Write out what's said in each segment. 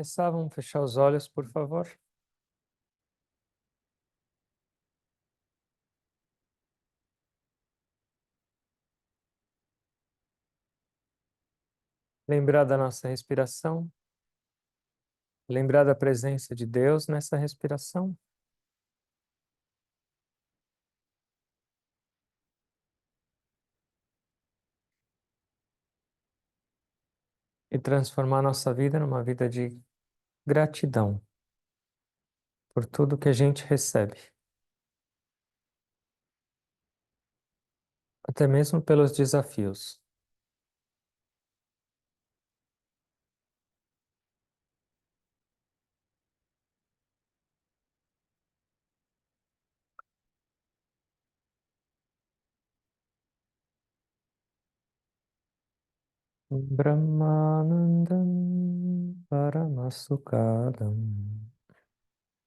começar, vamos fechar os olhos, por favor. Lembrar da nossa respiração, lembrar da presença de Deus nessa respiração e transformar nossa vida numa vida de gratidão por tudo que a gente recebe, até mesmo pelos desafios. Brahmanandam Paramasukadam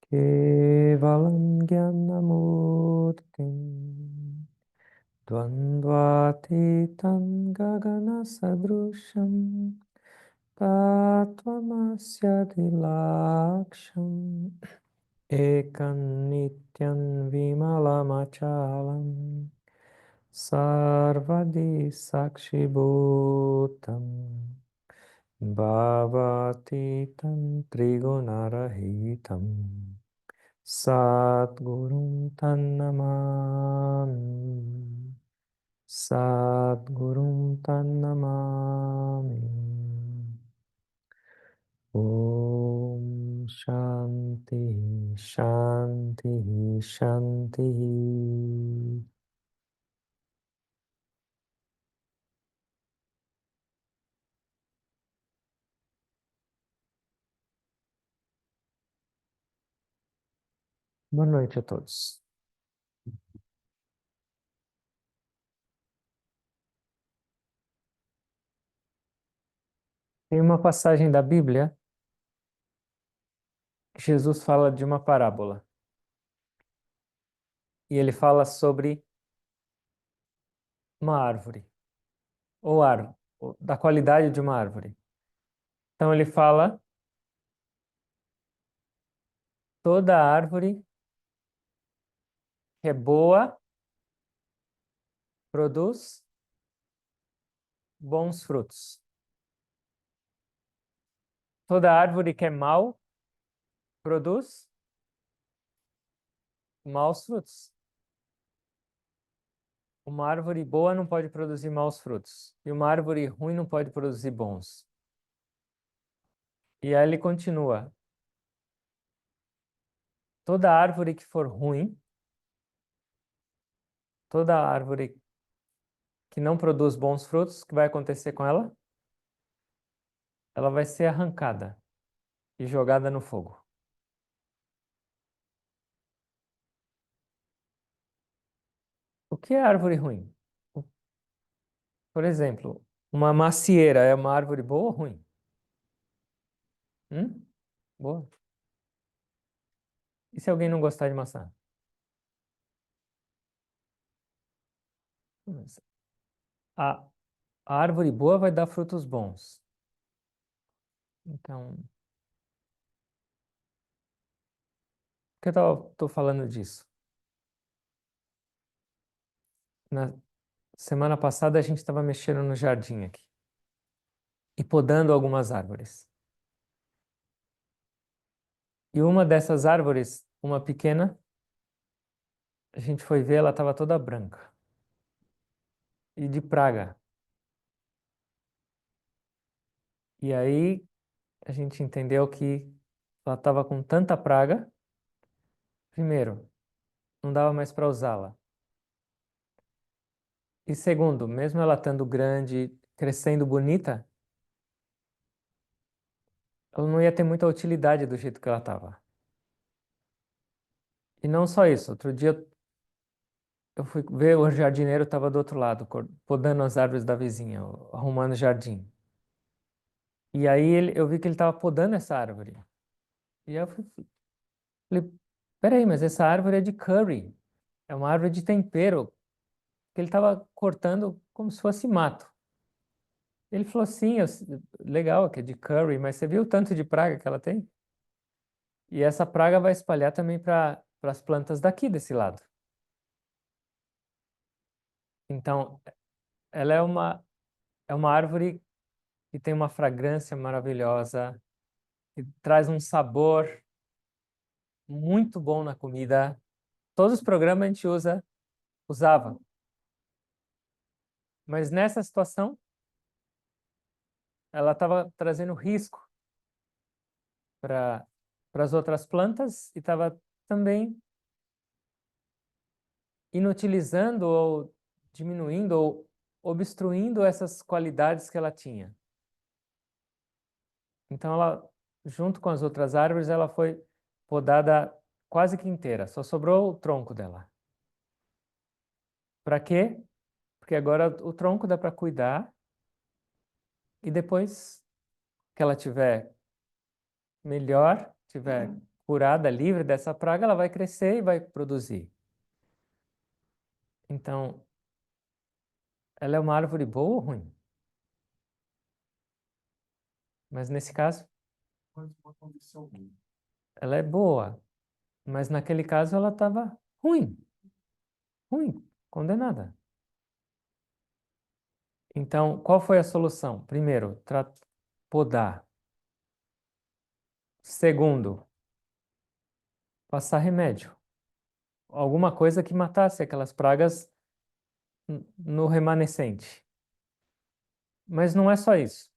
Kevalam Jnanamurtim Dvandvatitam Gagana Sadrusham Tattvamasya Dilaksham Ekam Nityam Vimalamachalam Sarvadi Sakshibhutam Bhavatitam Trigunarahitam Satgurum Tannamami Satgurum Tannamami Om Shanti Shanti Shanti. Boa noite a todos. Tem uma passagem da Bíblia que Jesus fala de uma parábola. E ele fala sobre uma árvore, ou da qualidade de uma árvore. Então ele fala: toda árvore que é boa produz bons frutos. Toda árvore que é mal produz maus frutos. Uma árvore boa não pode produzir maus frutos. E uma árvore ruim não pode produzir bons. E aí ele continua: toda árvore que for ruim, toda árvore que não produz bons frutos, o que vai acontecer com ela? Ela vai ser arrancada e jogada no fogo. O que é árvore ruim? Por exemplo, uma macieira é uma árvore boa ou ruim? Boa. E se alguém não gostar de maçã? Mas A, a árvore boa vai dar frutos bons. Então, por que eu estou falando disso? Na semana passada a gente estava mexendo no jardim aqui e podando algumas árvores. E uma dessas árvores, uma pequena, a gente foi ver, ela estava toda branca e de praga. E aí a gente entendeu que ela estava com tanta praga. Primeiro, não dava mais para usá-la. E segundo, mesmo ela estando grande, crescendo bonita, ela não ia ter muita utilidade do jeito que ela estava. E não só isso, outro dia eu fui ver, o jardineiro estava do outro lado, podando as árvores da vizinha, arrumando o jardim. E aí eu vi que ele estava podando essa árvore. E aí falei, peraí, mas essa árvore é de curry, é uma árvore de tempero, que ele estava cortando como se fosse mato. Ele falou, sim, legal, que é de curry, mas você viu o tanto de praga que ela tem? E essa praga vai espalhar também para as plantas daqui desse lado. Então, ela é uma árvore que tem uma fragrância maravilhosa, que traz um sabor muito bom na comida. Todos os programas a gente usava, mas nessa situação ela estava trazendo risco para as outras plantas e estava também inutilizando ou diminuindo ou obstruindo essas qualidades que ela tinha. Então ela, junto com as outras árvores, ela foi podada quase que inteira, só sobrou o tronco dela. Para quê? Porque agora o tronco dá para cuidar e depois que ela tiver melhor, tiver curada, livre dessa praga, ela vai crescer e vai produzir. Então, ela é uma árvore boa ou ruim? Mas nesse caso, ela é boa, mas naquele caso ela estava ruim, ruim, condenada. Então, qual foi a solução? Primeiro, podar. Segundo, passar remédio. Alguma coisa que matasse aquelas pragas no remanescente. Mas não é só isso.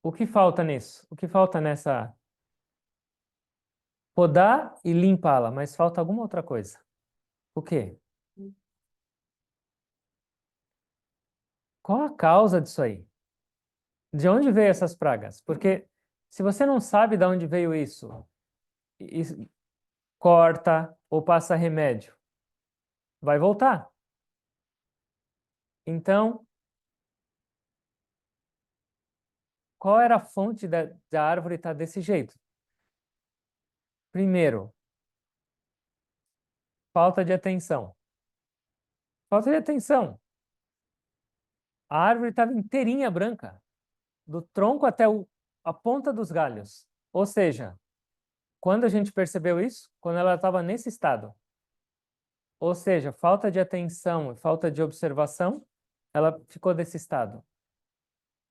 O que falta nisso? O que falta nessa podar e limpá-la, mas falta alguma outra coisa. O quê? Qual a causa disso aí? De onde veio essas pragas? Porque se você não sabe de onde veio isso, e corta ou passa remédio, vai voltar. Então, qual era a fonte da árvore estar desse jeito? Primeiro, falta de atenção. Falta de atenção. A árvore estava inteirinha branca, do tronco até a ponta dos galhos. Ou seja, quando a gente percebeu isso? Quando ela estava nesse estado. Ou seja, falta de atenção e falta de observação, ela ficou desse estado.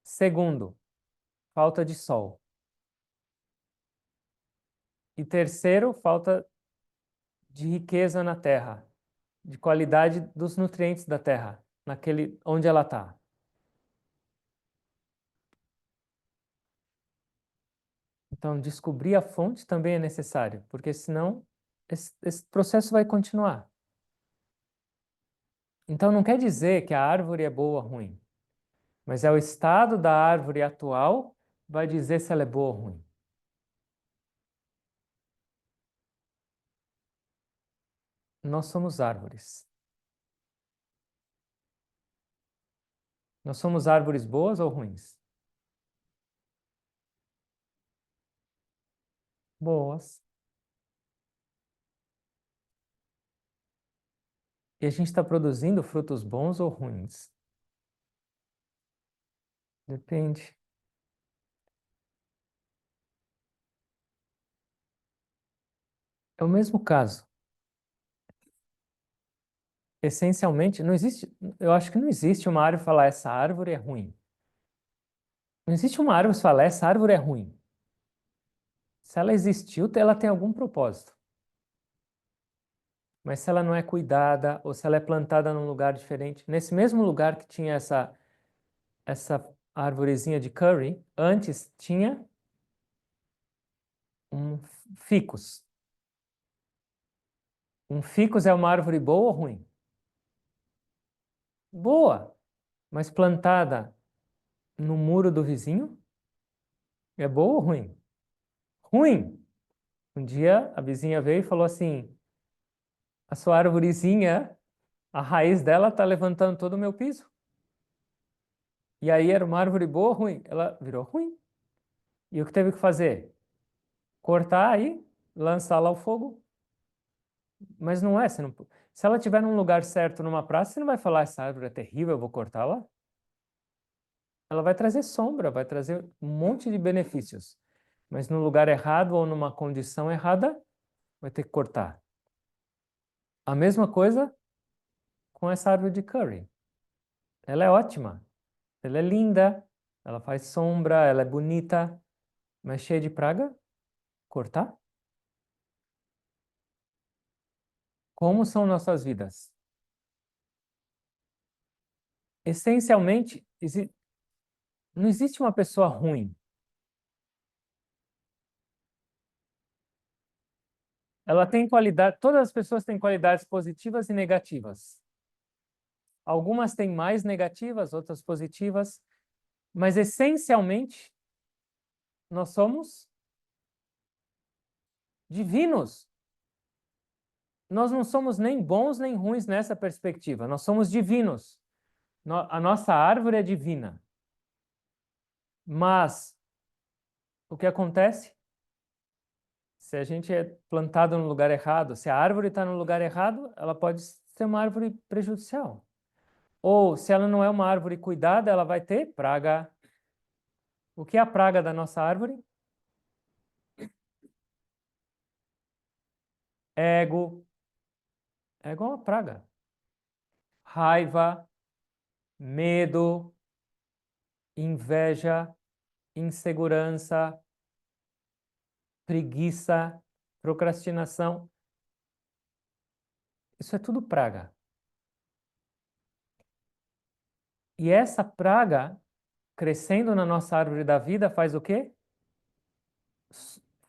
Segundo, falta de sol. E terceiro, falta de riqueza na terra, de qualidade dos nutrientes da terra, naquele onde ela está. Então, descobrir a fonte também é necessário, porque senão esse processo vai continuar. Então, não quer dizer que a árvore é boa ou ruim, mas é o estado da árvore atual vai dizer se ela é boa ou ruim. Nós somos árvores. Nós somos árvores boas ou ruins? Boas. E a gente está produzindo frutos bons ou ruins? Depende. É o mesmo caso. Essencialmente, não existe, eu acho que não existe uma árvore falar essa árvore é ruim. Não existe uma árvore falar essa árvore é ruim. Se ela existiu, ela tem algum propósito. Mas se ela não é cuidada ou se ela é plantada num lugar diferente, nesse mesmo lugar que tinha essa arvorezinha de curry, antes tinha um ficus. Um ficus é uma árvore boa ou ruim? Boa, mas plantada no muro do vizinho é boa ou ruim? Ruim. Um dia a vizinha veio e falou assim: a sua arvorezinha, a raiz dela está levantando todo o meu piso. E aí era uma árvore boa ou ruim? Ela virou ruim. E o que teve que fazer? Cortar aí, lançá-la ao fogo. Mas não é, Se ela estiver num lugar certo, numa praça, você não vai falar, essa árvore é terrível, eu vou cortá-la. Ela vai trazer sombra, vai trazer um monte de benefícios. Mas no lugar errado ou numa condição errada, vai ter que cortar. A mesma coisa com essa árvore de curry. Ela é ótima, ela é linda, ela faz sombra, ela é bonita, mas cheia de praga, cortar? Como são nossas vidas? Essencialmente, não existe uma pessoa ruim. Ela tem qualidade, todas as pessoas têm qualidades positivas e negativas. Algumas têm mais negativas, outras positivas, mas essencialmente nós somos divinos. Nós não somos nem bons nem ruins nessa perspectiva, nós somos divinos. A nossa árvore é divina. Mas o que acontece? Se a gente é plantado no lugar errado, se a árvore está no lugar errado, ela pode ser uma árvore prejudicial. Ou se ela não é uma árvore cuidada, ela vai ter praga. O que é a praga da nossa árvore? Ego. Ego é uma praga. Raiva, medo, inveja, insegurança, preguiça, procrastinação. Isso é tudo praga. E essa praga, crescendo na nossa árvore da vida, faz o quê?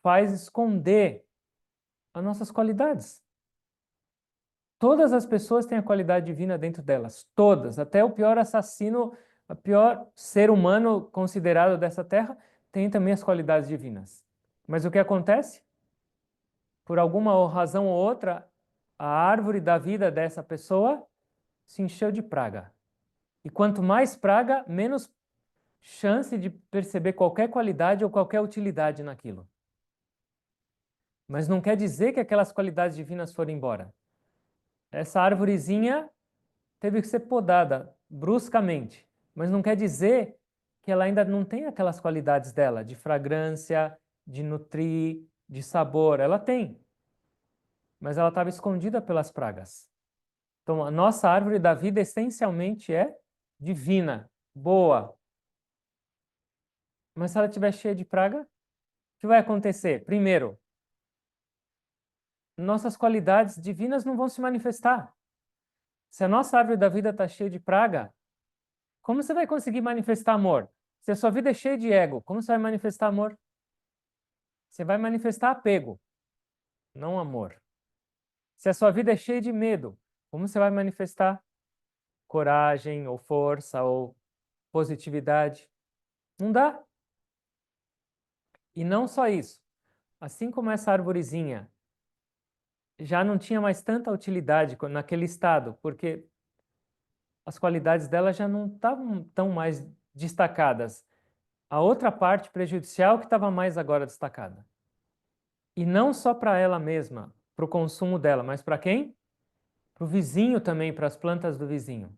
Faz esconder as nossas qualidades. Todas as pessoas têm a qualidade divina dentro delas, todas, até o pior assassino, o pior ser humano considerado dessa terra, tem também as qualidades divinas. Mas o que acontece? Por alguma razão ou outra, a árvore da vida dessa pessoa se encheu de praga. E quanto mais praga, menos chance de perceber qualquer qualidade ou qualquer utilidade naquilo. Mas não quer dizer que aquelas qualidades divinas foram embora. Essa árvorezinha teve que ser podada bruscamente, mas não quer dizer que ela ainda não tem aquelas qualidades dela, de fragrância, de nutrir, de sabor. Ela tem, mas ela estava escondida pelas pragas. Então, a nossa árvore da vida essencialmente é divina, boa. Mas se ela estiver cheia de praga, o que vai acontecer? Primeiro, nossas qualidades divinas não vão se manifestar. Se a nossa árvore da vida está cheia de praga, como você vai conseguir manifestar amor? Se a sua vida é cheia de ego, como você vai manifestar amor? Você vai manifestar apego, não amor. Se a sua vida é cheia de medo, como você vai manifestar coragem, ou força, ou positividade? Não dá. E não só isso. Assim como essa arvorezinha já não tinha mais tanta utilidade naquele estado, porque as qualidades dela já não estavam tão mais destacadas. A outra parte prejudicial que estava mais agora destacada. E não só para ela mesma, para o consumo dela, mas para quem? Para o vizinho também, para as plantas do vizinho.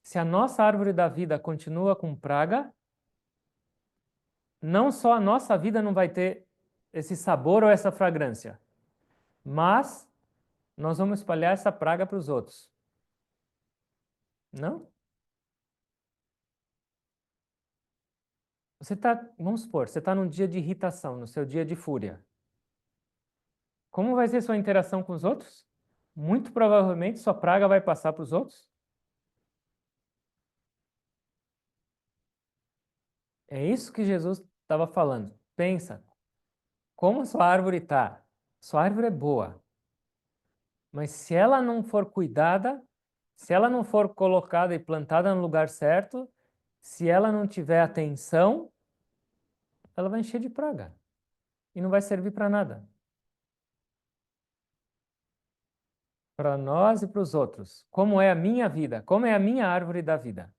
Se a nossa árvore da vida continua com praga, não só a nossa vida não vai ter esse sabor ou essa fragrância, mas nós vamos espalhar essa praga para os outros. Não? Você está, vamos supor, você está num dia de irritação, no seu dia de fúria. Como vai ser sua interação com os outros? Muito provavelmente sua praga vai passar para os outros. É isso que Jesus estava falando. Pensa, como sua árvore está? Sua árvore é boa, mas se ela não for cuidada, se ela não for colocada e plantada no lugar certo, se ela não tiver atenção, ela vai encher de praga e não vai servir para nada. Para nós e para os outros. Como é a minha vida? Como é a minha árvore da vida?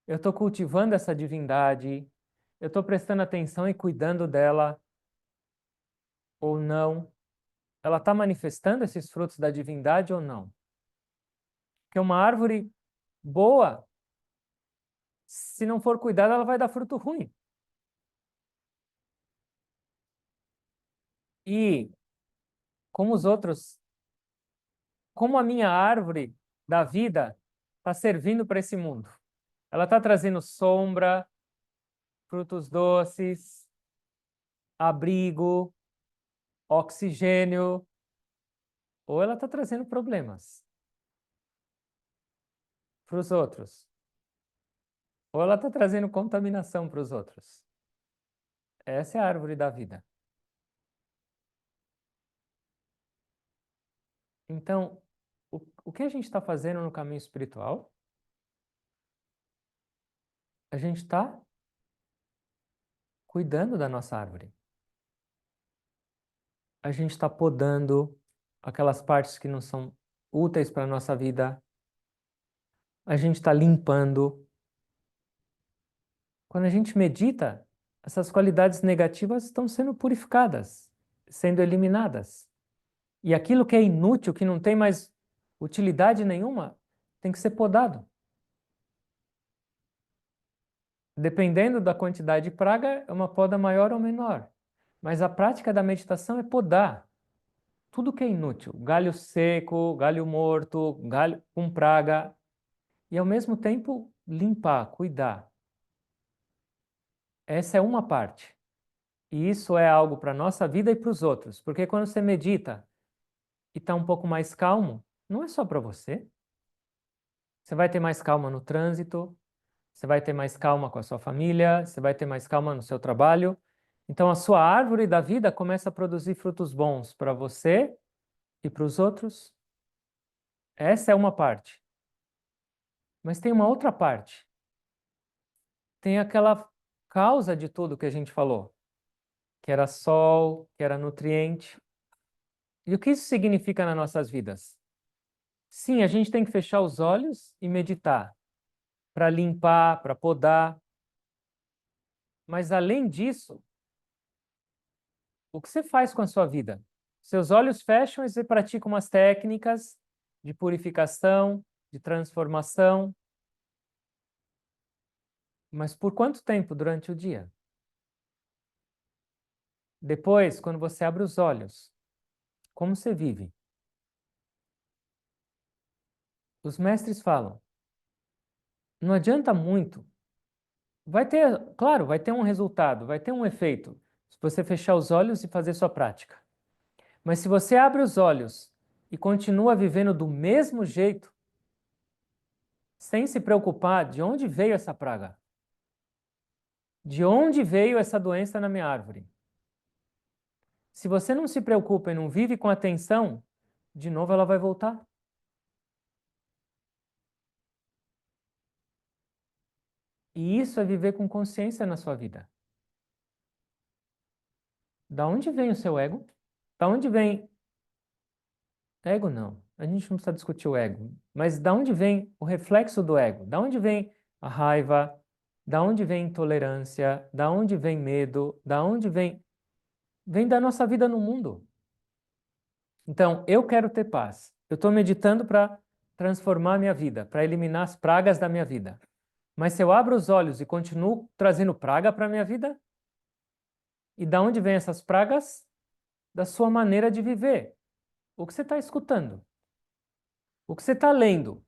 Eu estou cultivando essa divindade? Eu estou prestando atenção e cuidando dela ou não? ela está manifestando esses frutos da divindade ou não? Porque uma árvore boa, se não for cuidada, ela vai dar fruto ruim. E como os outros, como a minha árvore da vida está servindo para esse mundo? Ela está trazendo sombra, frutos doces, abrigo, oxigênio, ou ela está trazendo problemas para os outros, ou ela está trazendo contaminação para os outros. Essa é a árvore da vida. Então, o que a gente está fazendo no caminho espiritual? A gente está cuidando da nossa árvore. A gente está podando aquelas partes que não são úteis para a nossa vida. A gente está limpando. Quando a gente medita, essas qualidades negativas estão sendo purificadas, sendo eliminadas. E aquilo que é inútil, que não tem mais utilidade nenhuma, tem que ser podado. Dependendo da quantidade de praga, é uma poda maior ou menor. Mas a prática da meditação é podar tudo que é inútil, galho seco, galho morto, galho com praga, e ao mesmo tempo limpar, cuidar. Essa é uma parte. E isso é algo para a nossa vida e para os outros, porque quando você medita e está um pouco mais calmo, não é só para você. Você vai ter mais calma no trânsito, você vai ter mais calma com a sua família, você vai ter mais calma no seu trabalho. Então a sua árvore da vida começa a produzir frutos bons para você e para os outros. Essa é uma parte. Mas tem uma outra parte. Tem aquela causa de tudo que a gente falou, que era sol, que era nutriente. E o que isso significa nas nossas vidas? Sim, a gente tem que fechar os olhos e meditar para limpar, para podar. Mas além disso, o que você faz com a sua vida? Seus olhos fecham e você pratica umas técnicas de purificação, de transformação. Mas por quanto tempo durante o dia? Depois, quando você abre os olhos, como você vive? Os mestres falam, não adianta muito. Vai ter, claro, vai ter um resultado, vai ter um efeito, se você fechar os olhos e fazer sua prática. Mas se você abre os olhos e continua vivendo do mesmo jeito, sem se preocupar de onde veio essa praga, de onde veio essa doença na minha árvore. Se você não se preocupa e não vive com atenção, de novo ela vai voltar. E isso é viver com consciência na sua vida. Da onde vem o seu ego? Da onde vem... Ego não. A gente não precisa discutir o ego. Mas da onde vem o reflexo do ego? Da onde vem a raiva? Da onde vem intolerância? Da onde vem medo? Da onde vem... Vem da nossa vida no mundo. Então, eu quero ter paz. Eu estou meditando para transformar a minha vida, para eliminar as pragas da minha vida. Mas se eu abro os olhos e continuo trazendo praga para a minha vida, e da onde vêm essas pragas? Da sua maneira de viver. O que você está escutando? O que você está lendo?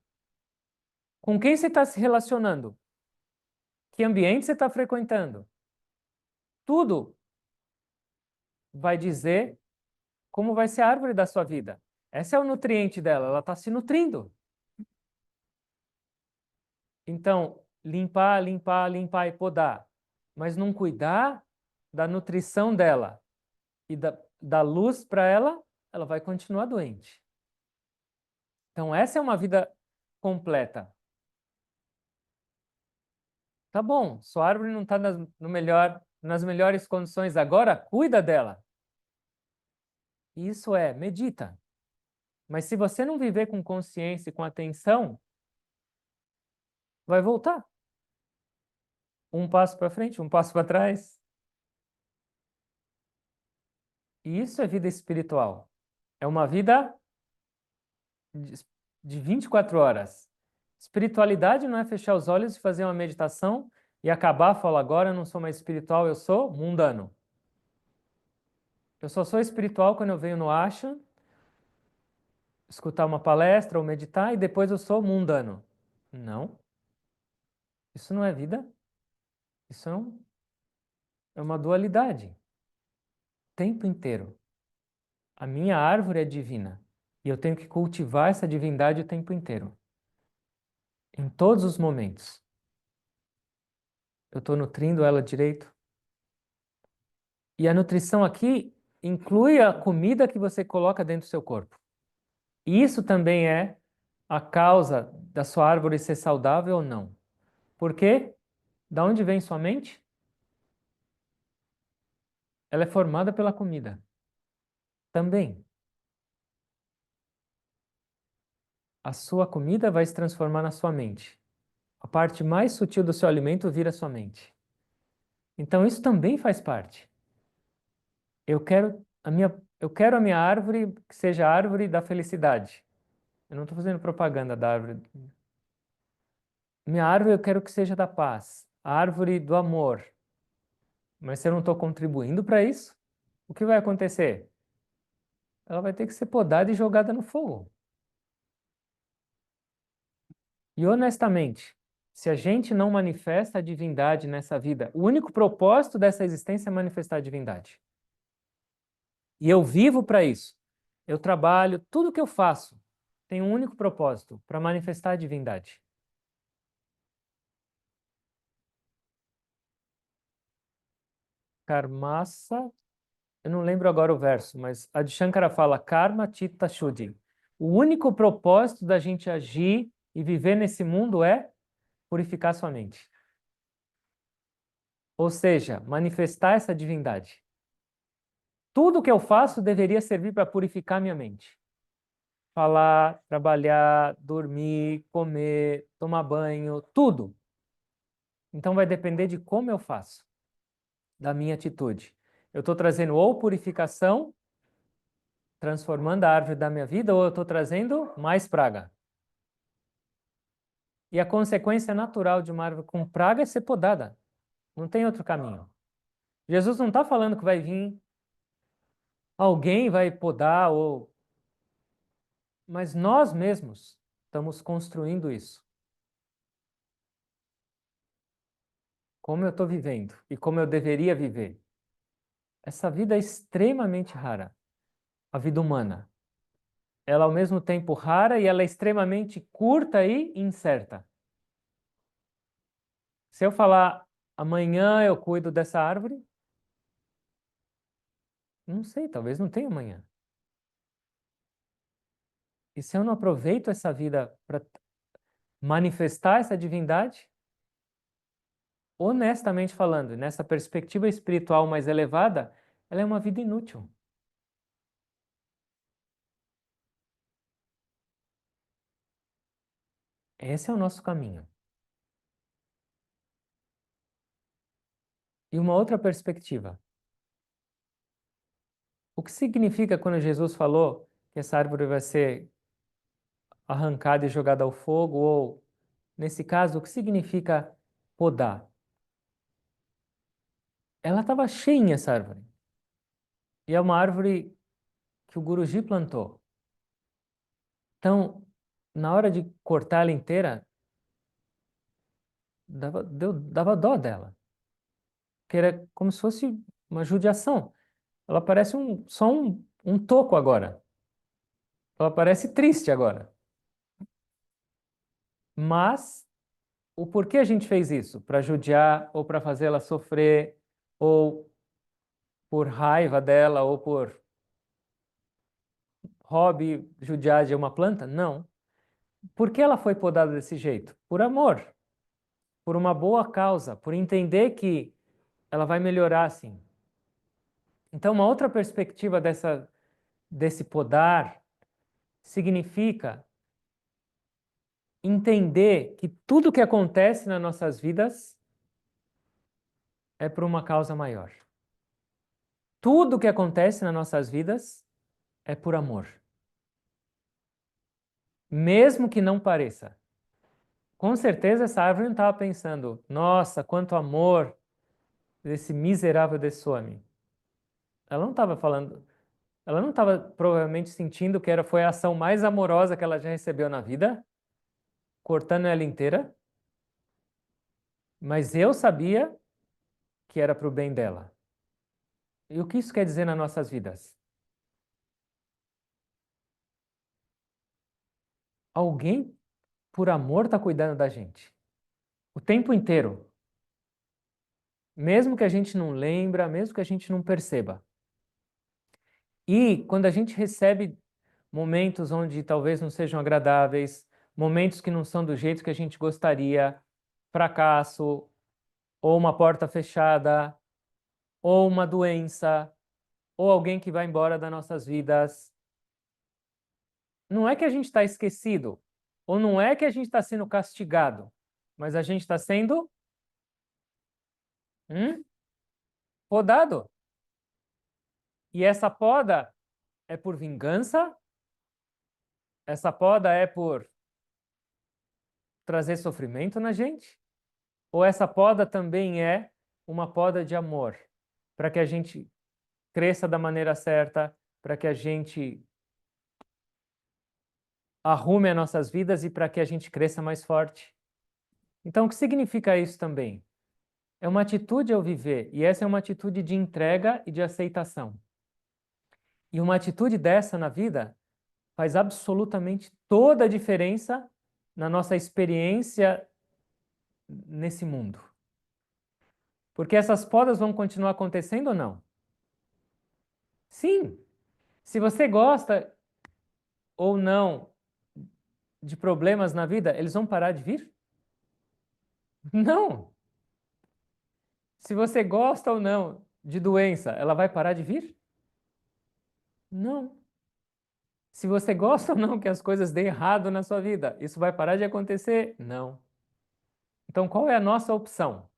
Com quem você está se relacionando? Que ambiente você está frequentando? Tudo vai dizer como vai ser a árvore da sua vida. Esse é o nutriente dela, ela está se nutrindo. Então, limpar, limpar, limpar e podar, mas não cuidar da nutrição dela e da luz para ela, ela vai continuar doente. Então, essa é uma vida completa. Tá bom, sua árvore não está nas melhores condições agora, cuida dela. Isso é, medita. Mas se você não viver com consciência e com atenção, vai voltar. Um passo para frente, um passo para trás. E isso é vida espiritual. É uma vida de de 24 horas. Espiritualidade não é fechar os olhos e fazer uma meditação e acabar, falar agora eu não sou mais espiritual, eu sou mundano. Eu só sou espiritual quando eu venho no ashram, escutar uma palestra ou meditar e depois eu sou mundano. Não, isso não é vida. Isso é uma dualidade. O tempo inteiro. A minha árvore é divina e eu tenho que cultivar essa divindade o tempo inteiro, em todos os momentos. Eu estou nutrindo ela direito. E a nutrição aqui inclui a comida que você coloca dentro do seu corpo. E isso também é a causa da sua árvore ser saudável ou não. Por quê? Da onde vem sua mente? Ela é formada pela comida. Também. A sua comida vai se transformar na sua mente. A parte mais sutil do seu alimento vira sua mente. Então isso também faz parte. Eu quero a minha árvore que seja a árvore da felicidade. Eu não estou fazendo propaganda da árvore. Minha árvore eu quero que seja da paz, a árvore do amor. Mas se eu não estou contribuindo para isso, o que vai acontecer? Ela vai ter que ser podada e jogada no fogo. E honestamente, se a gente não manifesta a divindade nessa vida, o único propósito dessa existência é manifestar a divindade. E eu vivo para isso. Eu trabalho, tudo que eu faço tem um único propósito, para manifestar a divindade. Karmasa, eu não lembro agora o verso, mas a de Shankara fala Karma Chitta Shuddhi. O único propósito da gente agir e viver nesse mundo é purificar sua mente. Ou seja, manifestar essa divindade. Tudo que eu faço deveria servir para purificar minha mente. Falar, trabalhar, dormir, comer, tomar banho, tudo. Então vai depender de como eu faço, da minha atitude. Eu estou trazendo ou purificação, transformando a árvore da minha vida, ou eu estou trazendo mais praga. E a consequência natural de uma árvore com praga é ser podada. Não tem outro caminho. Jesus não está falando que vai vir alguém vai podar, mas nós mesmos estamos construindo isso. Como eu estou vivendo e como eu deveria viver. Essa vida é extremamente rara, a vida humana. Ela ao mesmo tempo rara e ela é extremamente curta e incerta. Se eu falar amanhã eu cuido dessa árvore, não sei, talvez não tenha amanhã. E se eu não aproveito essa vida para manifestar essa divindade, honestamente falando, nessa perspectiva espiritual mais elevada, ela é uma vida inútil. Esse é o nosso caminho. E uma outra perspectiva. O que significa quando Jesus falou que essa árvore vai ser arrancada e jogada ao fogo? Ou, nesse caso, o que significa podar? Ela estava cheia essa árvore. E é uma árvore que o Guruji plantou. Então, na hora de cortar ela inteira, dava dó dela. Que era como se fosse uma judiação. Ela parece só um toco agora. Ela parece triste agora. Mas o porquê a gente fez isso? Para judiar ou para fazer ela sofrer, ou por raiva dela, ou por hobby judiar de uma planta? Não. Por que ela foi podada desse jeito? Por amor, por uma boa causa, por entender que ela vai melhorar assim. Então, uma outra perspectiva desse podar significa entender que tudo que acontece nas nossas vidas é por uma causa maior. Tudo que acontece nas nossas vidas é por amor. Mesmo que não pareça. Com certeza essa árvore não estava pensando, nossa, quanto amor desse miserável desse homem. Ela não estava falando, ela não estava provavelmente sentindo que foi a ação mais amorosa que ela já recebeu na vida, cortando ela inteira, mas eu sabia que era para o bem dela. E o que isso quer dizer nas nossas vidas? Alguém, por amor, está cuidando da gente. O tempo inteiro. Mesmo que a gente não lembra, mesmo que a gente não perceba. E quando a gente recebe momentos onde talvez não sejam agradáveis, momentos que não são do jeito que a gente gostaria, fracasso, ou uma porta fechada, ou uma doença, ou alguém que vai embora das nossas vidas, não é que a gente está esquecido, ou não é que a gente está sendo castigado, mas a gente está sendo podado. E essa poda é por vingança, essa poda é por trazer sofrimento na gente, ou essa poda também é uma poda de amor, para que a gente cresça da maneira certa, para que a gente arrume as nossas vidas e para que a gente cresça mais forte. Então, o que significa isso também? É uma atitude ao viver, e essa é uma atitude de entrega e de aceitação. E uma atitude dessa na vida faz absolutamente toda a diferença na nossa experiência nesse mundo. Porque essas podas vão continuar acontecendo ou não? Sim. Se você gosta ou não de problemas na vida, eles vão parar de vir? Não. Se você gosta ou não de doença, ela vai parar de vir? Não. Se você gosta ou não que as coisas deem errado na sua vida, isso vai parar de acontecer? Não. Então, qual é a nossa opção?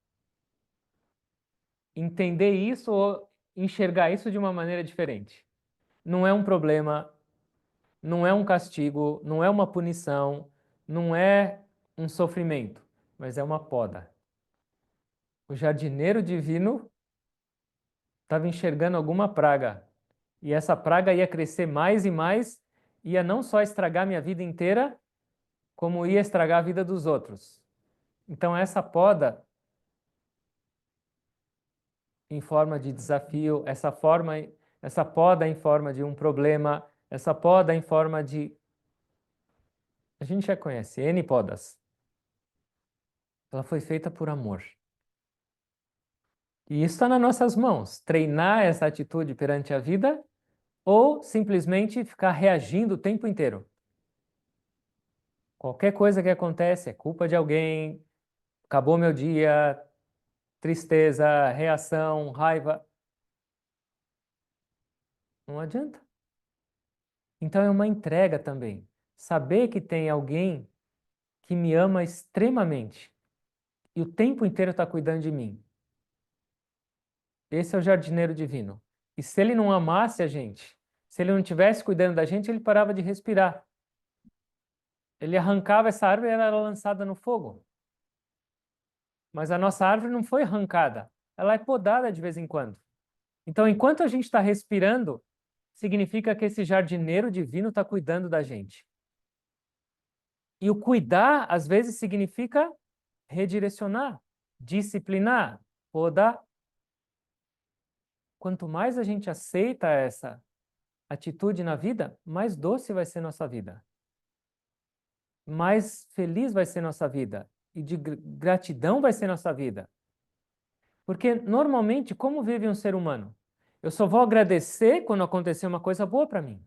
Entender isso ou enxergar isso de uma maneira diferente? Não é um problema, não é um castigo, não é uma punição, não é um sofrimento, mas é uma poda. O jardineiro divino estava enxergando alguma praga, e essa praga ia crescer mais e mais, ia não só estragar minha vida inteira, como ia estragar a vida dos outros. Então essa poda em forma de desafio, essa poda em forma de um problema, essa poda em forma de, a gente já conhece, N podas. Ela foi feita por amor. E isso está nas nossas mãos, treinar essa atitude perante a vida ou simplesmente ficar reagindo o tempo inteiro. Qualquer coisa que acontece é culpa de alguém, acabou meu dia, tristeza, reação, raiva. Não adianta. Então é uma entrega também. Saber que tem alguém que me ama extremamente e o tempo inteiro está cuidando de mim. Esse é o jardineiro divino. E se ele não amasse a gente, se ele não estivesse cuidando da gente, ele parava de respirar. Ele arrancava essa árvore e ela era lançada no fogo. Mas a nossa árvore não foi arrancada, ela é podada de vez em quando. Então, enquanto a gente está respirando, significa que esse jardineiro divino está cuidando da gente. E o cuidar, às vezes, significa redirecionar, disciplinar, podar. Quanto mais a gente aceita essa atitude na vida, mais doce vai ser nossa vida. Mais feliz vai ser nossa vida. E de gratidão vai ser nossa vida. Porque, normalmente, como vive um ser humano? Eu só vou agradecer quando acontecer uma coisa boa para mim.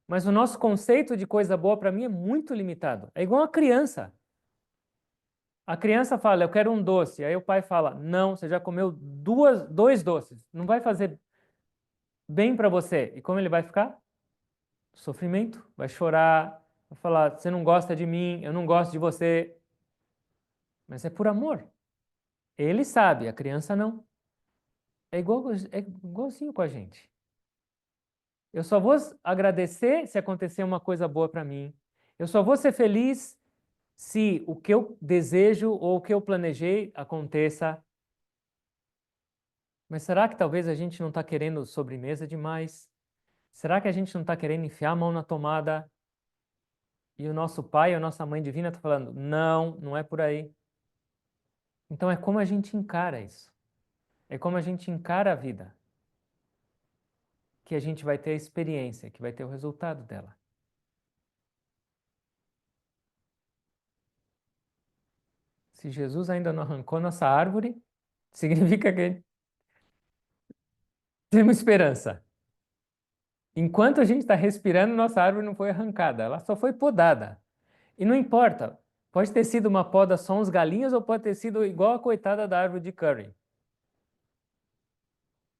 Mas o nosso conceito de coisa boa para mim é muito limitado. É igual a criança. A criança fala, eu quero um doce. Aí o pai fala, não, você já comeu dois doces. Não vai fazer bem para você. E como ele vai ficar? Sofrimento. Vai chorar, vai falar, você não gosta de mim, eu não gosto de você. Mas é por amor. Ele sabe, a criança não. É igualzinho com a gente. Eu só vou agradecer se acontecer uma coisa boa para mim. Eu só vou ser feliz se o que eu desejo ou o que eu planejei aconteça. Mas será que talvez a gente não está querendo sobremesa demais? Será que a gente não está querendo enfiar a mão na tomada e o nosso pai ou a nossa mãe divina está falando, não, não é por aí. Então é como a gente encara isso. É como a gente encara a vida que a gente vai ter a experiência, que vai ter o resultado dela. Se Jesus ainda não arrancou nossa árvore, significa que temos esperança. Enquanto a gente está respirando, nossa árvore não foi arrancada, ela só foi podada. E não importa, pode ter sido uma poda só uns galinhos ou pode ter sido igual a coitada da árvore de curry.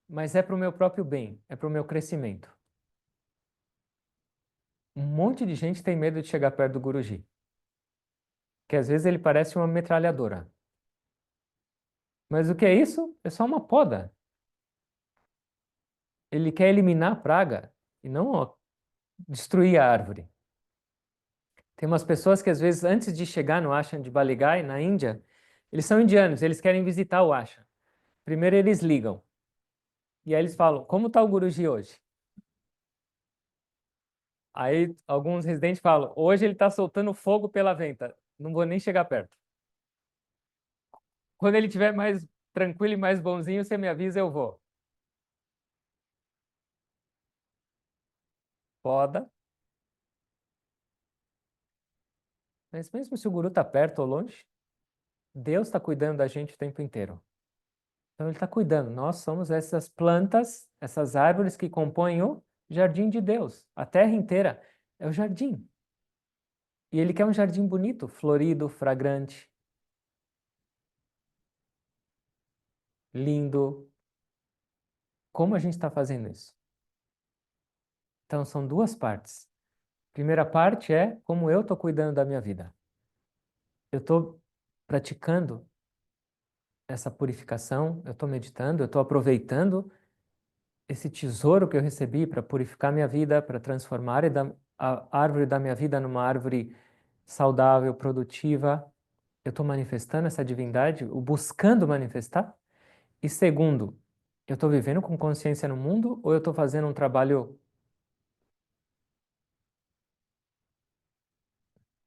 Mas é para o meu próprio bem, é para o meu crescimento. Um monte de gente tem medo de chegar perto do guruji, que às vezes ele parece uma metralhadora. Mas o que é isso? É só uma poda. Ele quer eliminar a praga e não ó, destruir a árvore. Tem umas pessoas que às vezes antes de chegar no ashram de Baligai, na Índia, eles são indianos, eles querem visitar o ashram. Primeiro eles ligam. E aí eles falam, como está o Guruji hoje? Aí alguns residentes falam, hoje ele está soltando fogo pela venta. Não vou nem chegar perto. Quando ele estiver mais tranquilo e mais bonzinho, você me avisa, eu vou. Poda. Mas mesmo se o guru está perto ou longe, Deus está cuidando da gente o tempo inteiro. Então ele está cuidando. Nós somos essas plantas, essas árvores que compõem o jardim de Deus. A terra inteira é o jardim. E ele quer um jardim bonito, florido, fragrante, lindo. Como a gente está fazendo isso? Então são duas partes. Primeira parte é como eu estou cuidando da minha vida. Eu estou praticando essa purificação, eu estou meditando, eu estou aproveitando esse tesouro que eu recebi para purificar minha vida, para transformar a árvore da minha vida numa árvore saudável, produtiva. Eu estou manifestando essa divindade, o buscando manifestar. E segundo, eu estou vivendo com consciência no mundo ou eu estou fazendo um trabalho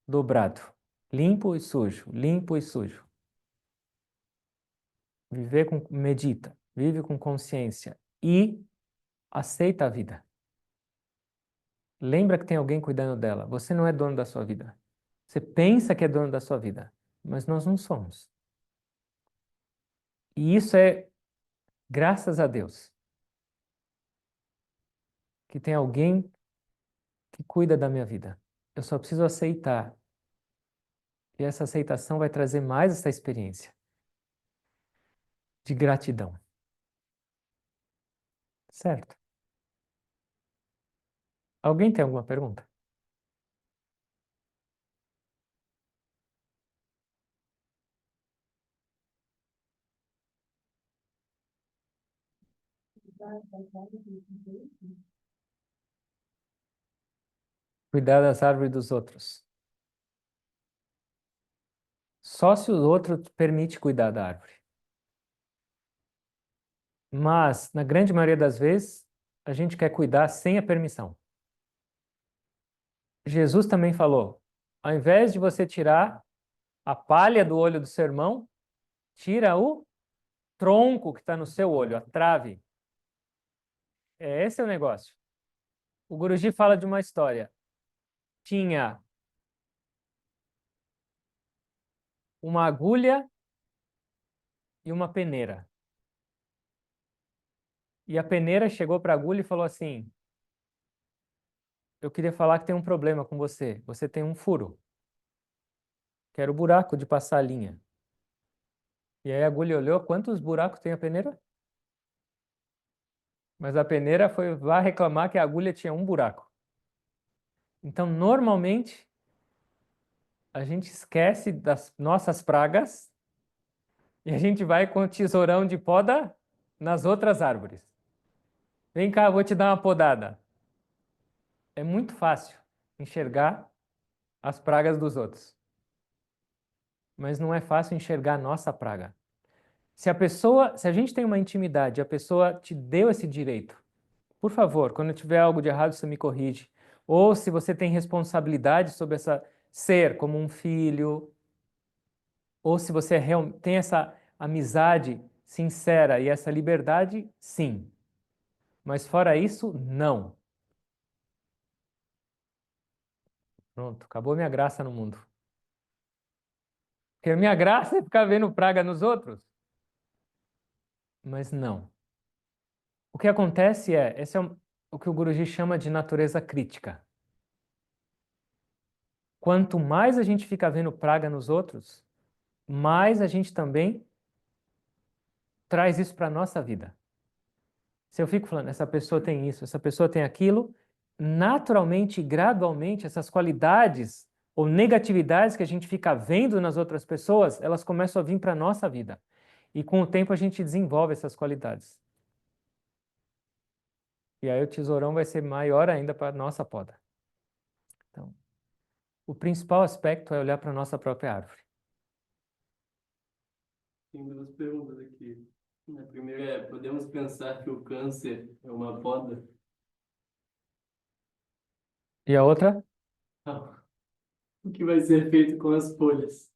dobrado? Limpo e sujo, limpo e sujo. Medita, vive com consciência e aceita a vida. Lembra que tem alguém cuidando dela. Você não é dono da sua vida. Você pensa que é dono da sua vida, mas nós não somos. E isso é graças a Deus que tem alguém que cuida da minha vida. Eu só preciso aceitar. E essa aceitação vai trazer mais essa experiência de gratidão. Certo? Alguém tem alguma pergunta? Cuidar das árvores dos outros. Só se o outro permite cuidar da árvore. Mas, na grande maioria das vezes, a gente quer cuidar sem a permissão. Jesus também falou: ao invés de você tirar a palha do olho do seu irmão, tira o tronco que está no seu olho, a trave. Esse é o negócio. O Guruji fala de uma história. Tinha uma agulha e uma peneira. E a peneira chegou para a agulha e falou assim: eu queria falar que tem um problema com você. Você tem um furo, que era o buraco de passar a linha. E aí a agulha olhou, quantos buracos tem a peneira? Mas a peneira foi lá reclamar que a agulha tinha um buraco. Então, normalmente, a gente esquece das nossas pragas e a gente vai com o tesourão de poda nas outras árvores. Vem cá, vou te dar uma podada. É muito fácil enxergar as pragas dos outros, mas não é fácil enxergar a nossa praga. Se a gente tem uma intimidade, a pessoa te deu esse direito, por favor, quando tiver algo de errado, você me corrige. Ou se você tem responsabilidade sobre essa ser, como um filho, ou se você tem essa amizade sincera e essa liberdade, sim. Mas fora isso, não. Pronto, acabou minha graça no mundo. Porque a minha graça é ficar vendo praga nos outros. Mas não. O que acontece esse é o que o Guruji chama de natureza crítica. Quanto mais a gente fica vendo praga nos outros, mais a gente também traz isso para a nossa vida. Se eu fico falando, essa pessoa tem isso, essa pessoa tem aquilo, naturalmente, gradualmente, essas qualidades ou negatividades que a gente fica vendo nas outras pessoas, elas começam a vir para a nossa vida. E com o tempo a gente desenvolve essas qualidades. E aí o tesourão vai ser maior ainda para a nossa poda. Então, o principal aspecto é olhar para a nossa própria árvore. Tem duas perguntas aqui. A primeira é: podemos pensar que o câncer é uma poda? E a outra? Não. O que vai ser feito com as folhas?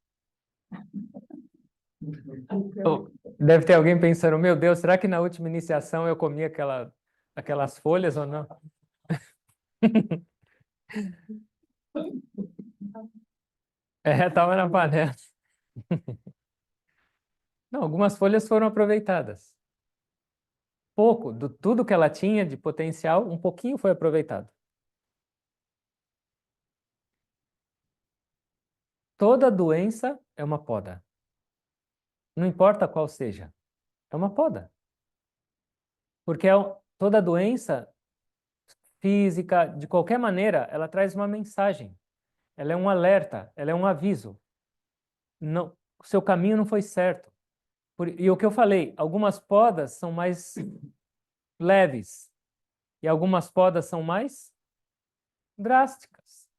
Oh, deve ter alguém pensando, meu Deus, será que na última iniciação eu comi aquelas folhas ou não? É, estava na panela. Não, algumas folhas foram aproveitadas. Pouco, do tudo que ela tinha de potencial, um pouquinho foi aproveitado. Toda doença é uma poda. Não importa qual seja, é uma poda. Porque toda doença física, de qualquer maneira, ela traz uma mensagem. Ela é um alerta, ela é um aviso. Não, o seu caminho não foi certo. E o que eu falei, algumas podas são mais leves e algumas podas são mais drásticas.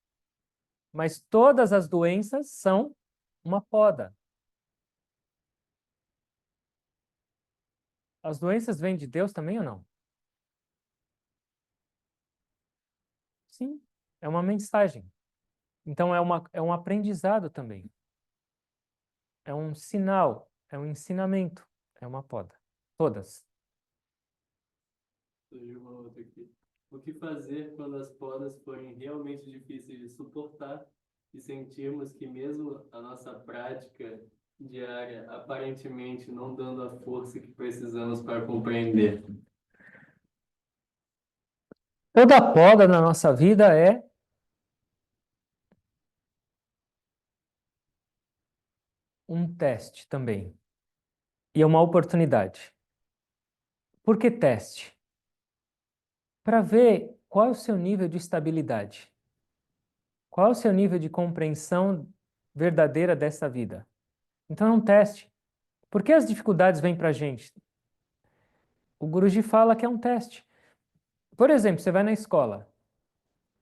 Mas todas as doenças são uma poda. As doenças vêm de Deus também ou não? Sim, é uma mensagem. Então é um aprendizado também. É um sinal, é um ensinamento, é uma poda. Todas. Surgiu uma outra aqui. O que fazer quando as podas forem realmente difíceis de suportar e sentirmos que mesmo a nossa prática diária aparentemente não dando a força que precisamos para compreender? Toda poda na nossa vida é um teste também. E é uma oportunidade. Por que teste? Para ver qual é o seu nível de estabilidade. Qual é o seu nível de compreensão verdadeira dessa vida? Então é um teste. Por que as dificuldades vêm para a gente? O Guruji fala que é um teste. Por exemplo, você vai na escola,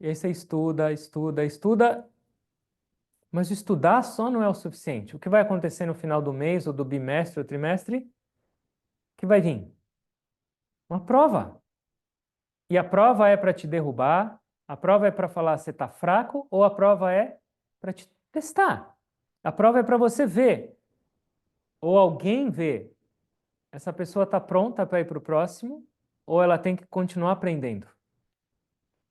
e aí você estuda, estuda, estuda, mas estudar só não é o suficiente. O que vai acontecer no final do mês, ou do bimestre, ou trimestre? Que vai vir? Uma prova. E a prova é para te derrubar, a prova é para falar se você está fraco, ou a prova é para te testar. A prova é para você ver, ou alguém ver, essa pessoa está pronta para ir para o próximo, ou ela tem que continuar aprendendo.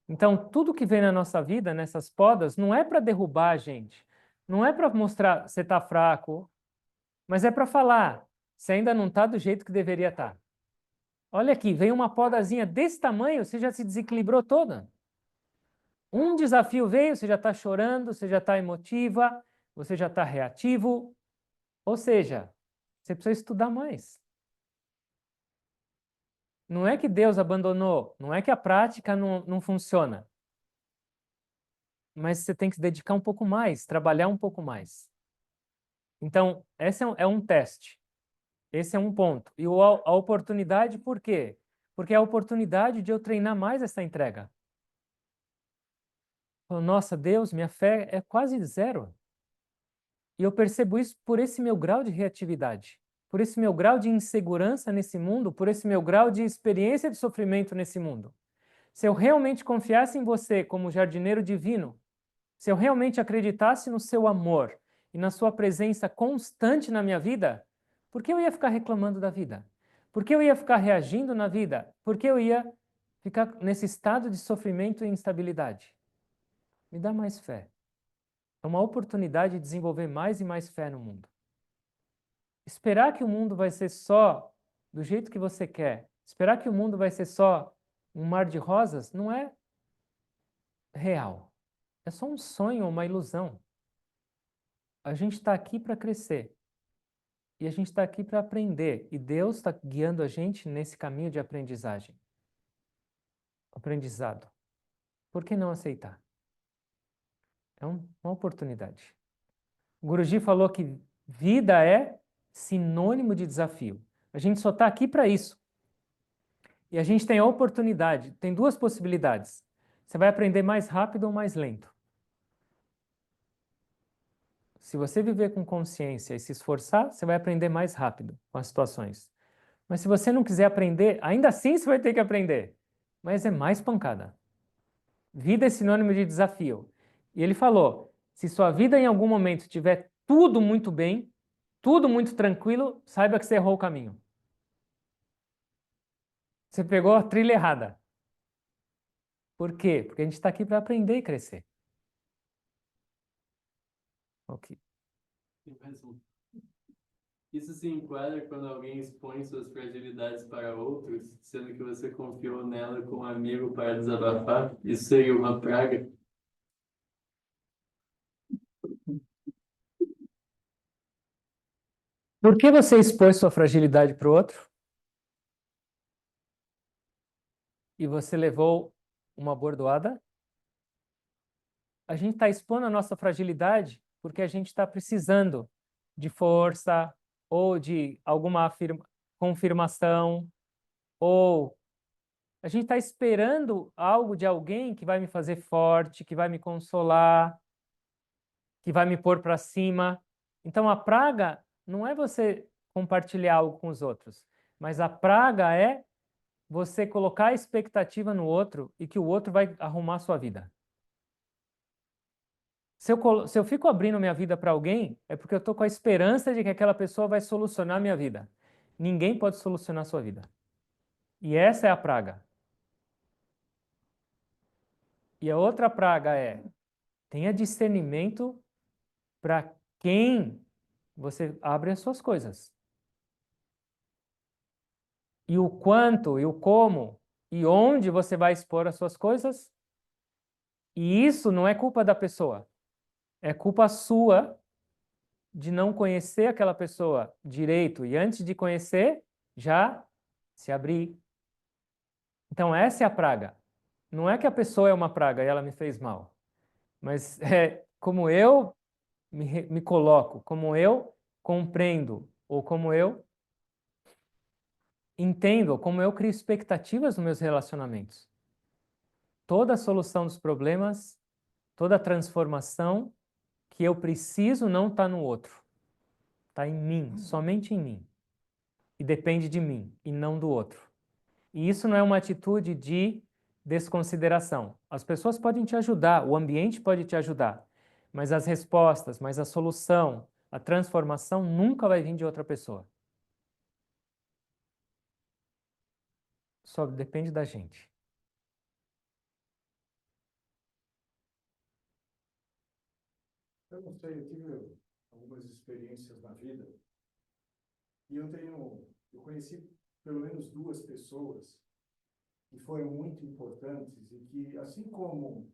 Então, tudo que vem na nossa vida, nessas podas, não é para derrubar a gente, não é para mostrar você está fraco, mas é para falar, você ainda não está do jeito que deveria estar. Olha aqui, vem uma podazinha desse tamanho, você já se desequilibrou toda. Um desafio veio, você já está chorando, você já está emotiva, você já está reativo. Ou seja, você precisa estudar mais. Não é que Deus abandonou, não é que a prática não funciona, mas você tem que se dedicar um pouco mais, trabalhar um pouco mais. Então, esse é um teste. Esse é um ponto. E a oportunidade, por quê? Porque é a oportunidade de eu treinar mais essa entrega. Falo, nossa, Deus, minha fé é quase zero. E eu percebo isso por esse meu grau de reatividade, por esse meu grau de insegurança nesse mundo, por esse meu grau de experiência de sofrimento nesse mundo. Se eu realmente confiasse em você como jardineiro divino, se eu realmente acreditasse no seu amor e na sua presença constante na minha vida, por que eu ia ficar reclamando da vida? Por que eu ia ficar reagindo na vida? Por que eu ia ficar nesse estado de sofrimento e instabilidade? Me dá mais fé. É uma oportunidade de desenvolver mais e mais fé no mundo. Esperar que o mundo vai ser só do jeito que você quer, esperar que o mundo vai ser só um mar de rosas, não é real. É só um sonho, uma ilusão. A gente está aqui para crescer. E a gente está aqui para aprender. E Deus está guiando a gente nesse caminho de aprendizagem. Aprendizado. Por que não aceitar? É uma oportunidade. O Guruji falou que vida é sinônimo de desafio. A gente só está aqui para isso. E a gente tem a oportunidade, tem duas possibilidades. Você vai aprender mais rápido ou mais lento. Se você viver com consciência e se esforçar, você vai aprender mais rápido com as situações. Mas se você não quiser aprender, ainda assim você vai ter que aprender. Mas é mais pancada. Vida é sinônimo de desafio. E ele falou: se sua vida em algum momento tiver tudo muito bem, tudo muito tranquilo, saiba que você errou o caminho. Você pegou a trilha errada. Por quê? Porque a gente está aqui para aprender e crescer. Ok. Tem mais um. Isso se enquadra quando alguém expõe suas fragilidades para outros, sendo que você confiou nela com um amigo para desabafar? Isso seria uma praga? Por que você expôs sua fragilidade para o outro e você levou uma bordoada? A gente está expondo a nossa fragilidade porque a gente está precisando de força ou de alguma confirmação, ou a gente está esperando algo de alguém que vai me fazer forte, que vai me consolar, que vai me pôr para cima. Então a praga não é você compartilhar algo com os outros, mas a praga é você colocar a expectativa no outro e que o outro vai arrumar a sua vida. Se eu fico abrindo minha vida para alguém, é porque eu estou com a esperança de que aquela pessoa vai solucionar a minha vida. Ninguém pode solucionar a sua vida. E essa é a praga. E a outra praga é: tenha discernimento para quem você abre as suas coisas. E o quanto, e o como, e onde você vai expor as suas coisas. E isso não é culpa da pessoa. É culpa sua de não conhecer aquela pessoa direito e antes de conhecer, já se abrir. Então essa é a praga. Não é que a pessoa é uma praga e ela me fez mal, mas é como eu me coloco, como eu compreendo, ou como eu entendo, ou como eu crio expectativas nos meus relacionamentos. Toda a solução dos problemas, toda a transformação que eu preciso não está no outro, está em mim, somente em mim. E depende de mim e não do outro. E isso não é uma atitude de desconsideração. As pessoas podem te ajudar, o ambiente pode te ajudar, mas as respostas, mas a solução, a transformação nunca vai vir de outra pessoa. Só depende da gente. Eu não sei, eu tive algumas experiências na vida e eu conheci pelo menos duas pessoas que foram muito importantes e que, assim como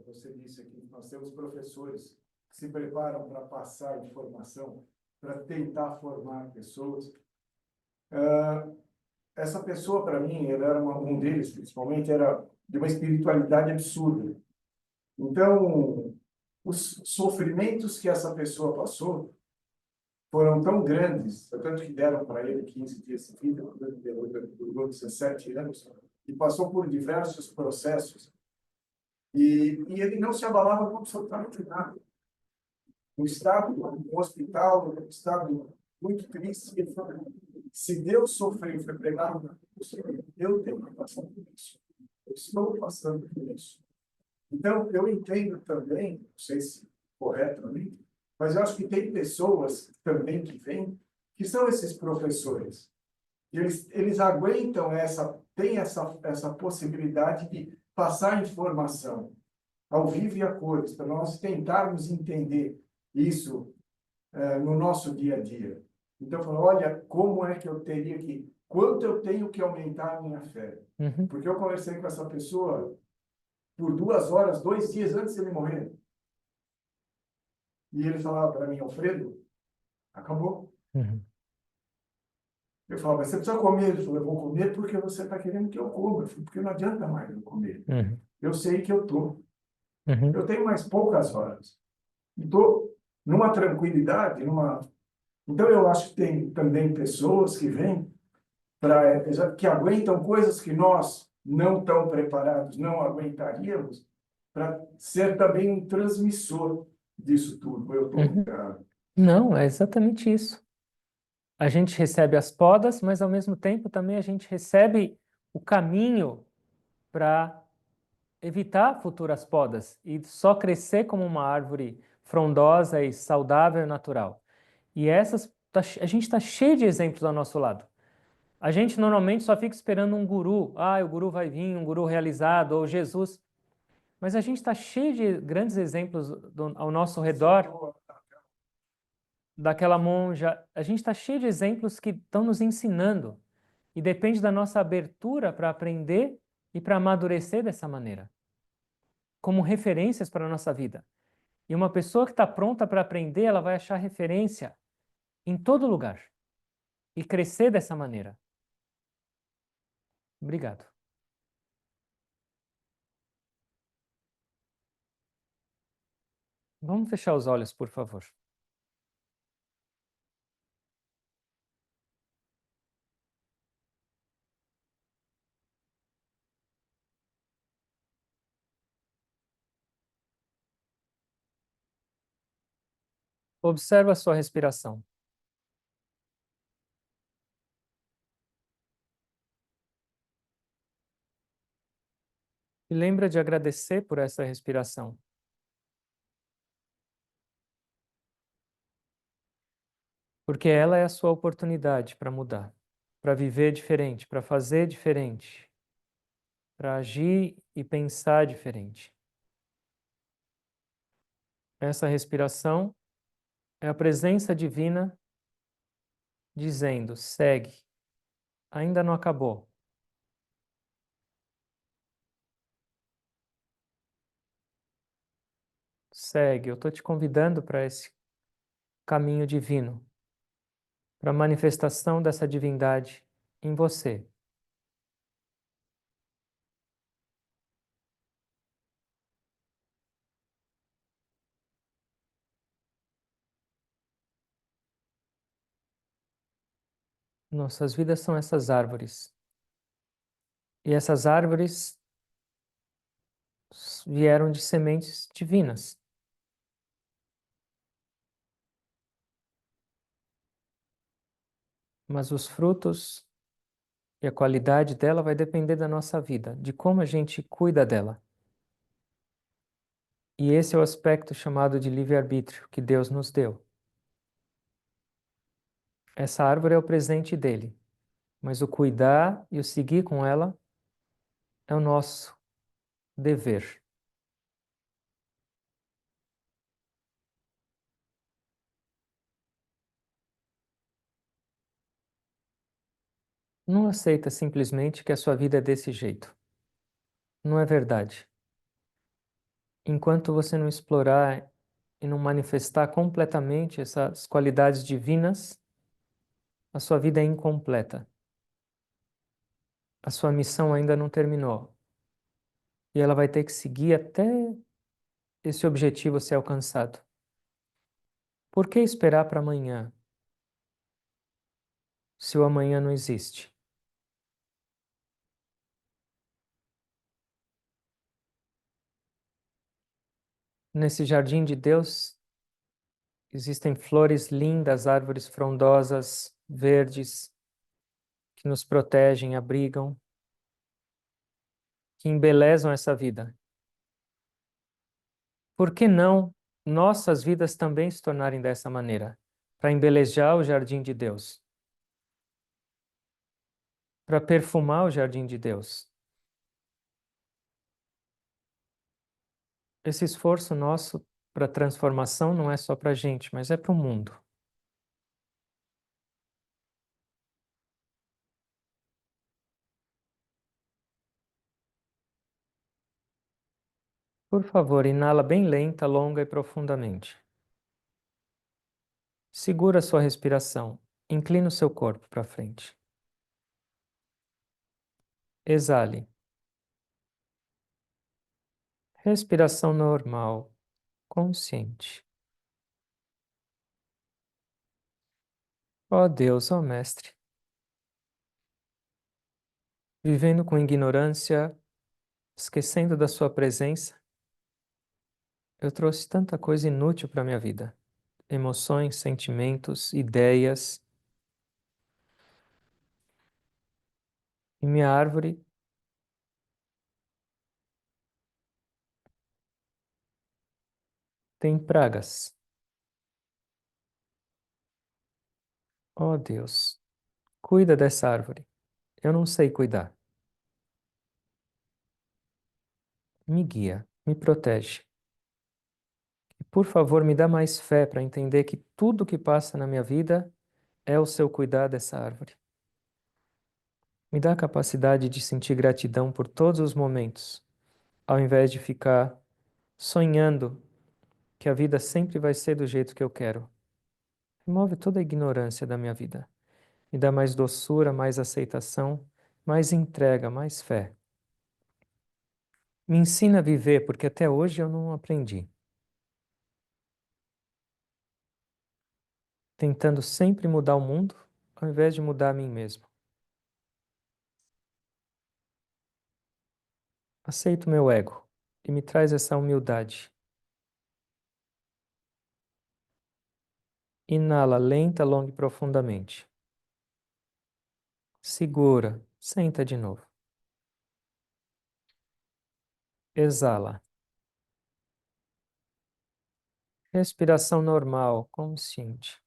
você disse aqui, nós temos professores que se preparam para passar informação, para tentar formar pessoas. Essa pessoa, para mim, ele era um deles, principalmente, era de uma espiritualidade absurda. Então, os sofrimentos que essa pessoa passou foram tão grandes, tanto que deram para ele 15 dias de vida, durou 17 anos, e passou por diversos processos. E ele não se abalava com absolutamente nada. Um estado, um hospital, um estado muito triste. Ele falou, se Deus sofreu e foi pregado na cruz, eu tenho que passar por isso. Eu estou passando por isso. Então, eu entendo também, não sei se corretamente, mas eu acho que tem pessoas também que vêm, que são esses professores. Eles aguentam tem essa possibilidade de passar informação ao vivo e a cores, para nós tentarmos entender isso no nosso dia a dia. Então, eu falo, olha, como é que eu teria que, quanto eu tenho que aumentar a minha fé? Uhum. Porque eu conversei com essa pessoa por 2 horas, 2 dias antes de ele morrer. E ele falava para mim, Alfredo, acabou. Uhum. Eu falava, mas você precisa comer. Ele falou, eu vou comer porque você está querendo que eu coma. Eu falei, porque não adianta mais eu comer. Uhum. Eu sei que eu estou. Uhum. Eu tenho mais poucas horas. Estou numa tranquilidade, numa... Então, eu acho que tem também pessoas que vêm que aguentam coisas que nós não tão preparados não aguentaríamos, para ser também um transmissor disso tudo. Eu estou Uhum. ligado. Não, é exatamente isso. A gente recebe as podas, mas ao mesmo tempo também a gente recebe o caminho para evitar futuras podas e só crescer como uma árvore frondosa e saudável e natural. E a gente está cheio de exemplos ao nosso lado. A gente normalmente só fica esperando um guru. Ah, o guru vai vir, um guru realizado, ou Jesus. Mas a gente está cheio de grandes exemplos ao nosso redor, daquela monja. A gente está cheio de exemplos que estão nos ensinando. E depende da nossa abertura para aprender e para amadurecer dessa maneira, como referências para a nossa vida. E uma pessoa que está pronta para aprender, ela vai achar referência em todo lugar e crescer dessa maneira. Obrigado. Vamos fechar os olhos, por favor. Observa a sua respiração. E lembra de agradecer por essa respiração. Porque ela é a sua oportunidade para mudar, para viver diferente, para fazer diferente, para agir e pensar diferente. Essa respiração é a presença divina dizendo: segue, ainda não acabou. Segue, eu estou te convidando para esse caminho divino, para a manifestação dessa divindade em você. Nossas vidas são essas árvores. E essas árvores vieram de sementes divinas. Mas os frutos e a qualidade dela vai depender da nossa vida, de como a gente cuida dela. E esse é o aspecto chamado de livre-arbítrio que Deus nos deu. Essa árvore é o presente dele, mas o cuidar e o seguir com ela é o nosso dever. Não aceita simplesmente que a sua vida é desse jeito. Não é verdade. Enquanto você não explorar e não manifestar completamente essas qualidades divinas, a sua vida é incompleta. A sua missão ainda não terminou. E ela vai ter que seguir até esse objetivo ser alcançado. Por que esperar para amanhã, se o amanhã não existe? Nesse jardim de Deus existem flores lindas, árvores frondosas, verdes, que nos protegem, abrigam, que embelezam essa vida. Por que não nossas vidas também se tornarem dessa maneira? Para embelejar o jardim de Deus, para perfumar o jardim de Deus. Esse esforço nosso para transformação não é só para a gente, mas é para o mundo. Por favor, inala bem lenta, longa e profundamente. Segura a sua respiração. Inclina o seu corpo para frente. Exale. Respiração normal, consciente. Ó Deus, ó Mestre, vivendo com ignorância, esquecendo da sua presença, eu trouxe tanta coisa inútil para a minha vida. Emoções, sentimentos, ideias. E minha árvore tem pragas. Ó Deus, cuida dessa árvore. Eu não sei cuidar. Me guia, me protege. E por favor, me dá mais fé para entender que tudo que passa na minha vida é o seu cuidar dessa árvore. Me dá a capacidade de sentir gratidão por todos os momentos, ao invés de ficar sonhando que a vida sempre vai ser do jeito que eu quero. Remove toda a ignorância da minha vida. Me dá mais doçura, mais aceitação, mais entrega, mais fé. Me ensina a viver, porque até hoje eu não aprendi. Tentando sempre mudar o mundo, ao invés de mudar a mim mesmo. Aceito meu ego e me traz essa humildade. Inala lenta, longa e profundamente. Segura, senta de novo. Exala. Respiração normal, consciente.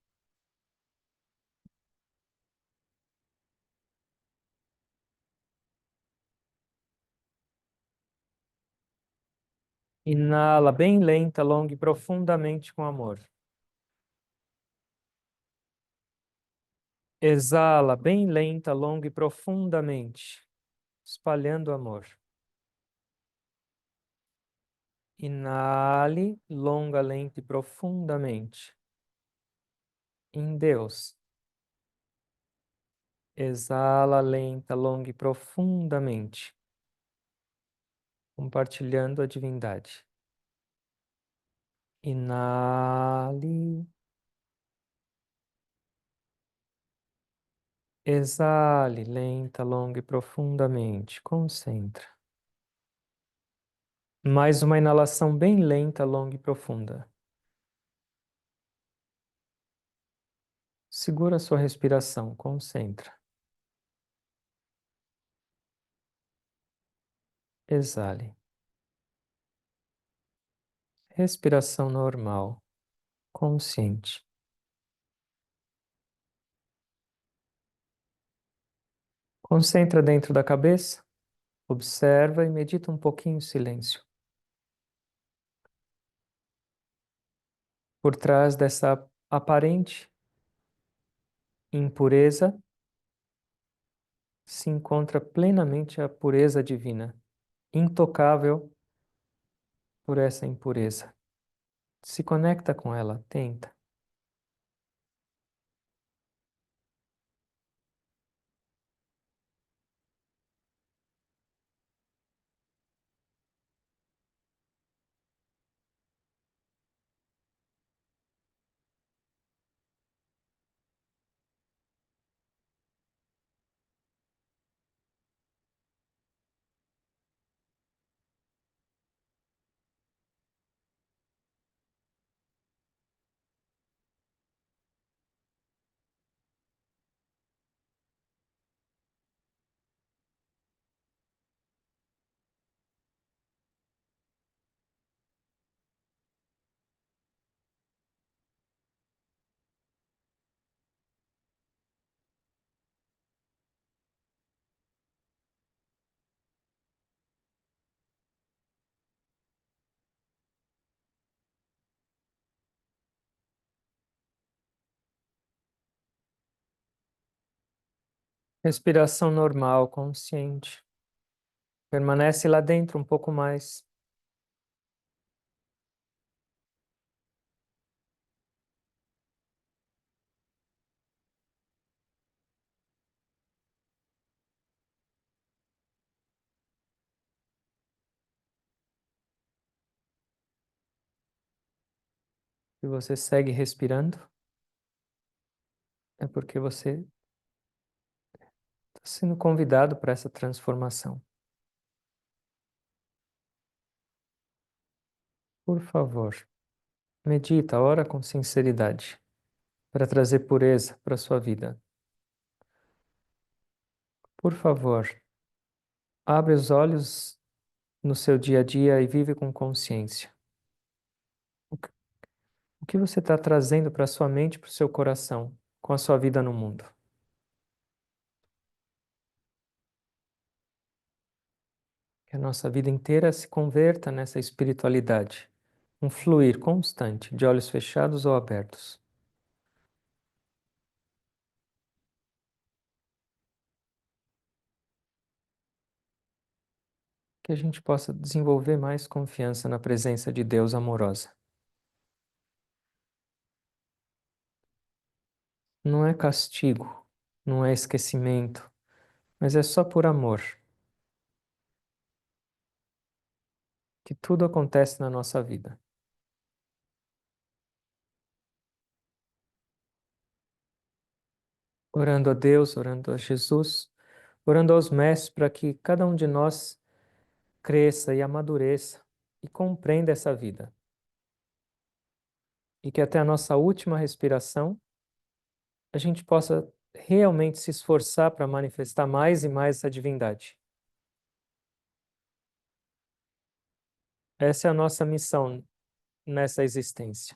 Inala bem lenta, longa e profundamente com amor. Exala bem lenta, longa e profundamente, espalhando amor. Inale, longa, lenta e profundamente. Em Deus. Exala lenta, longa e profundamente, compartilhando a divindade. Inale. Exale lenta, longa e profundamente. Concentra. Mais uma inalação bem lenta, longa e profunda. Segura a sua respiração, concentra. Exale. Respiração normal, consciente. Concentra dentro da cabeça, observa e medita um pouquinho em silêncio. Por trás dessa aparente impureza se encontra plenamente a pureza divina, intocável por essa impureza. Se conecta com ela, tenta. Respiração normal, consciente. Permanece lá dentro um pouco mais. Se você segue respirando, é porque você está sendo convidado para essa transformação. Por favor, medita, ora com sinceridade, para trazer pureza para a sua vida. Por favor, abre os olhos no seu dia a dia e vive com consciência. O que você está trazendo para a sua mente e para o seu coração com a sua vida no mundo? Que a nossa vida inteira se converta nessa espiritualidade, um fluir constante, de olhos fechados ou abertos. Que a gente possa desenvolver mais confiança na presença de Deus amorosa. Não é castigo, não é esquecimento, mas é só por amor que tudo acontece na nossa vida. Orando a Deus, orando a Jesus, orando aos mestres para que cada um de nós cresça e amadureça e compreenda essa vida. E que até a nossa última respiração a gente possa realmente se esforçar para manifestar mais e mais essa divindade. Essa é a nossa missão nessa existência.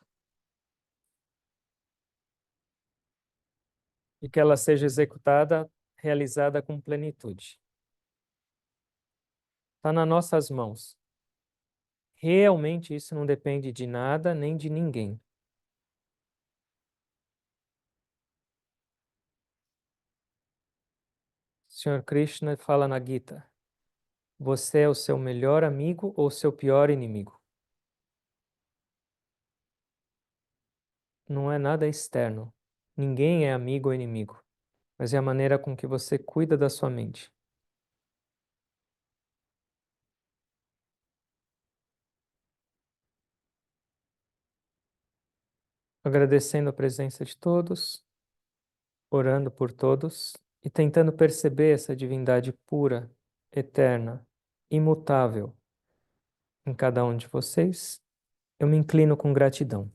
E que ela seja executada, realizada com plenitude. Está nas nossas mãos. Realmente isso não depende de nada nem de ninguém. Senhor Krishna fala na Gita: você é o seu melhor amigo ou seu pior inimigo? Não é nada externo. Ninguém é amigo ou inimigo, mas é a maneira com que você cuida da sua mente. Agradecendo a presença de todos, orando por todos e tentando perceber essa divindade pura, eterna, imutável em cada um de vocês, eu me inclino com gratidão.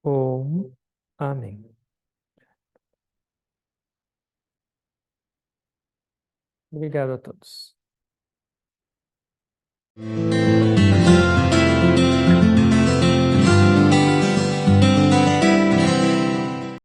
Om. Amém. Obrigado a todos.